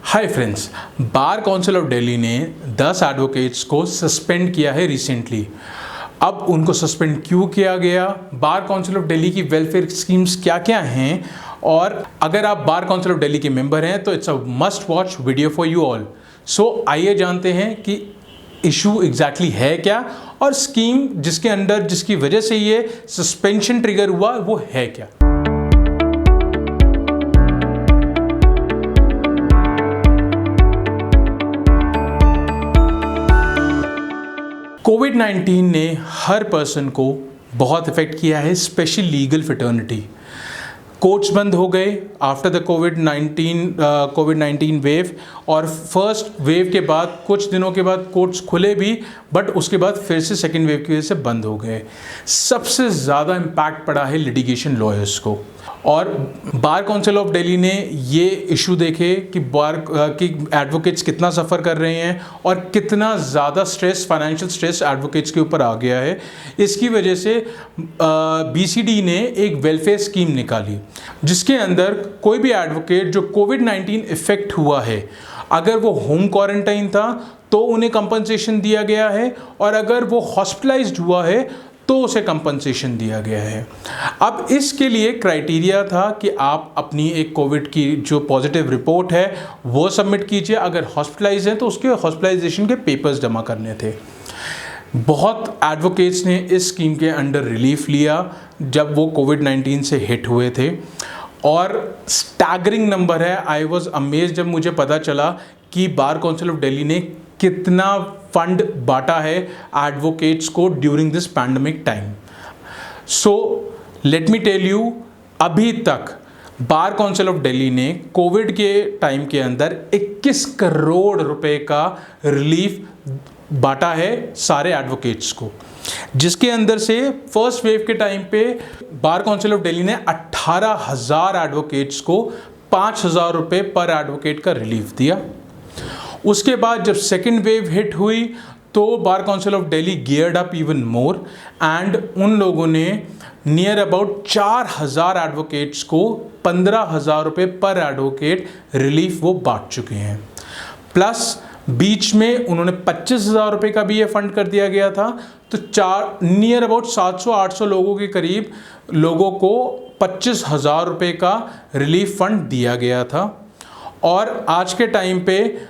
Hi friends, bar council of Delhi ने 10 advocates को suspend किया है रिसेंटली। अब उनको सस्पेंड क्यों किया गया, बार काउंसिल ऑफ दिल्ली की वेलफेयर स्कीम्स क्या क्या हैं, और अगर आप बार काउंसिल ऑफ दिल्ली के मेंबर हैं तो it's a must watch video for you all. So आइए जानते हैं कि इशू एग्जैक्टली है क्या और स्कीम जिसके अंडर जिसकी वजह से ये सस्पेंशन ट्रिगर हुआ वो है क्या। कोविड-19 ने हर पर्सन को बहुत इफेक्ट किया है, स्पेशली लीगल फ्रेटर्निटी। कोर्ट्स बंद हो गए आफ्टर द कोविड-19 वेव, और फर्स्ट वेव के बाद कुछ दिनों के बाद कोर्ट्स खुले भी, बट उसके बाद फिर से सेकेंड वेव की वजह से बंद हो गए। सबसे ज़्यादा इम्पैक्ट पड़ा है लिटिगेशन लॉयर्स को, और बार काउंसिल ऑफ दिल्ली ने ये इशू देखे कि एडवोकेट्स कितना सफ़र कर रहे हैं और कितना ज़्यादा स्ट्रेस, फाइनेंशियल स्ट्रेस एडवोकेट्स के ऊपर आ गया है। इसकी वजह से BCD ने एक वेलफेयर स्कीम निकाली जिसके अंदर कोई भी एडवोकेट जो कोविड-19 इफेक्ट हुआ है, अगर वो होम क्वारंटाइन था तो उन्हें कंपनसेशन दिया गया है, और अगर वो हॉस्पिटलाइज्ड हुआ है तो उसे कंपनसेशन दिया गया है। अब इसके लिए क्राइटेरिया था कि आप अपनी एक कोविड की जो पॉजिटिव रिपोर्ट है वो सबमिट कीजिए, अगर हॉस्पिटलाइज हैं तो उसके हॉस्पिटलाइजेशन के पेपर्स जमा करने थे। बहुत एडवोकेट्स ने इस स्कीम के अंडर रिलीफ लिया जब वो कोविड-19 से हिट हुए थे, और स्टैगरिंग नंबर है। आई वॉज अमेज्ड जब मुझे पता चला कि बार काउंसिल ऑफ दिल्ली ने कितना फंड बांटा है एडवोकेट्स को during this pandemic time. So let me tell you, अभी तक बार काउंसिल ऑफ दिल्ली ने कोविड के टाइम के अंदर 21 करोड़ रुपए का रिलीफ बांटा है सारे एडवोकेट्स को, जिसके अंदर से फर्स्ट वेव के टाइम पे बार काउंसिल ऑफ दिल्ली ने 18,000 एडवोकेट्स को 5,000 रुपये पर एडवोकेट का रिलीफ दिया। उसके बाद जब सेकेंड वेव हिट हुई तो बार council of Delhi geared up even more, and उन लोगों ने नियर अबाउट 4,000 एडवोकेट्स को 15,000 रुपये पर एडवोकेट रिलीफ वो बांट चुके हैं। प्लस बीच में उन्होंने 25,000 रुपये का भी ये फंड कर दिया गया था, तो नियर अबाउट 700-800 लोगों के करीब लोगों को 25,000 रुपये का रिलीफ फंड दिया गया था। और आज के टाइम पे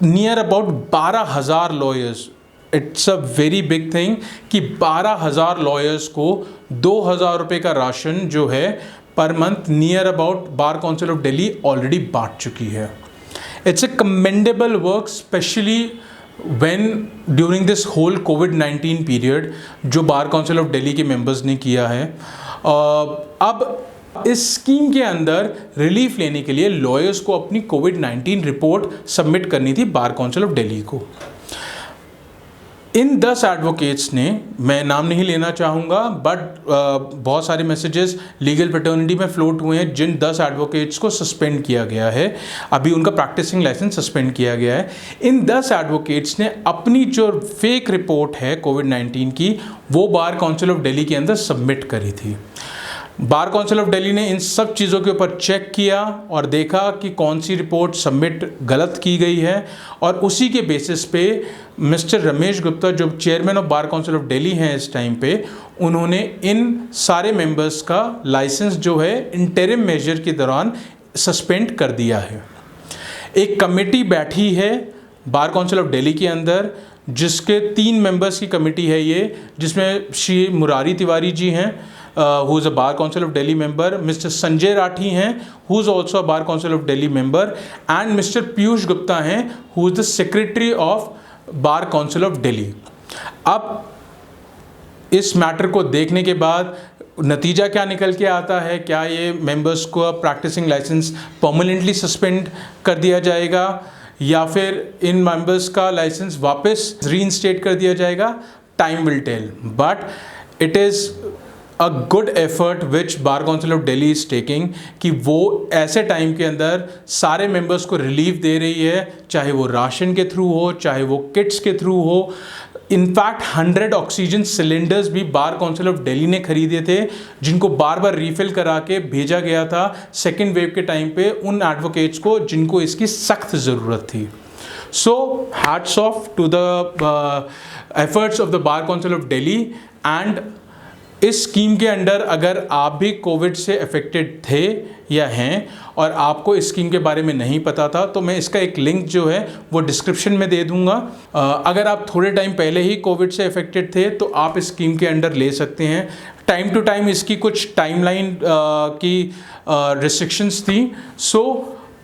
near about 12,000 lawyers, it's a very big thing कि 12,000 लॉयर्स को 2,000 रुपये का राशन जो है per month near about bar council of Delhi already बांट चुकी है। It's a commendable work, especially when during this whole COVID-19 period जो बार काउंसिल ऑफ दिल्ली के मेंबर्स ने किया है। अब इस स्कीम के अंदर रिलीफ लेने के लिए लॉयर्स को अपनी COVID-19 रिपोर्ट सबमिट करनी थी बार काउंसिल ऑफ दिल्ली को। इन 10 एडवोकेट्स ने, मैं नाम नहीं लेना चाहूँगा, बट बहुत सारे मैसेजेस लीगल फ्रेटर्निटी में फ्लोट हुए हैं जिन 10 एडवोकेट्स को सस्पेंड किया गया है, अभी उनका प्रैक्टिसिंग लाइसेंस सस्पेंड किया गया है। इन 10 एडवोकेट्स ने अपनी जो फेक रिपोर्ट है कोविड-19 की वो बार काउंसिल ऑफ दिल्ली के अंदर सबमिट करी थी। बार काउंसिल ऑफ दिल्ली ने इन सब चीज़ों के ऊपर चेक किया और देखा कि कौन सी रिपोर्ट सबमिट गलत की गई है, और उसी के बेसिस पे मिस्टर रमेश गुप्ता जो chairman of bar council of Delhi हैं इस टाइम पे, उन्होंने इन सारे मेंबर्स का लाइसेंस जो है इंटरिम मेजर के दौरान सस्पेंड कर दिया है। एक कमेटी बैठी है बार काउंसिल ऑफ दिल्ली के अंदर, जिसके 3 मेंबर्स की कमेटी है ये, जिसमें श्री मुरारी तिवारी जी हैं who is a bar council of Delhi member, Mr. Sanjay Rathi हैं who is also a bar council of Delhi member, and Mr. Piyush Gupta हैं who is the secretary of bar council of Delhi। अब इस matter को देखने के बाद नतीजा क्या निकल के आता है, क्या ये मेंबर्स को प्रैक्टिसिंग लाइसेंस परमानेंटली सस्पेंड कर दिया जाएगा या फिर इन मेंबर्स का लाइसेंस वापस रीइंस्टेट कर दिया जाएगा, time will tell. But it is a good effort which bar council of Delhi is taking कि वो ऐसे टाइम के अंदर सारे मेंबर्स को रिलीफ दे रही है, चाहे वो राशन के थ्रू हो, चाहे वो किट्स के थ्रू हो। इनफैक्ट 100 ऑक्सीजन सिलेंडर्स भी बार काउंसिल ऑफ दिल्ली ने खरीदे थे, जिनको बार बार रिफिल करा के भेजा गया था सेकेंड वेव के टाइम पे उन एडवोकेट्स को जिनको इसकी सख्त ज़रूरत थी। So hats off to the efforts of the bar council of Delhi. And इस स्कीम के अंडर अगर आप भी कोविड से अफेक्टेड थे या हैं और आपको इस स्कीम के बारे में नहीं पता था, तो मैं इसका एक लिंक जो है वो डिस्क्रिप्शन में दे दूंगा। अगर आप थोड़े टाइम पहले ही कोविड से अफेक्टेड थे तो आप इस स्कीम के अंडर ले सकते हैं। टाइम टू टाइम इसकी कुछ टाइमलाइन की रिस्ट्रिक्शंस थी। सो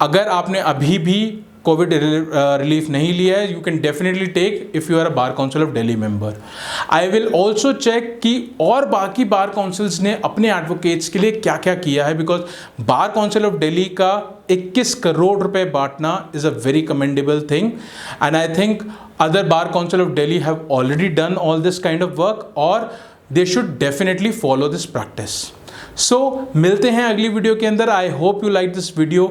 अगर आपने अभी भी कोविड रिलीफ नहीं लिया है, you can definitely take if you are a bar council of Delhi member. I will also check कि और बाकी बार काउंसिल्स ने अपने एडवोकेट्स के लिए क्या क्या किया है, because bar council of Delhi का 21 करोड़ रुपए बांटना is a very commendable thing. And I think other bar council of Delhi have already done all this kind of work और they should definitely follow this practice. So मिलते हैं अगली video के अंदर। I hope you like this video.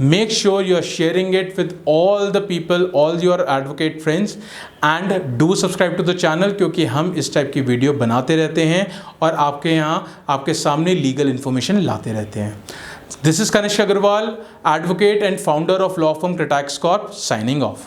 Make sure you are sharing it with all the people, all your advocate friends, and do subscribe to the channel, क्योंकि हम इस type की video बनाते रहते हैं और आपके यहाँ आपके सामने लीगल इन्फॉर्मेशन लाते रहते हैं। This is Kanishk Agarwal, advocate and founder of law firm Critax corp, signing of.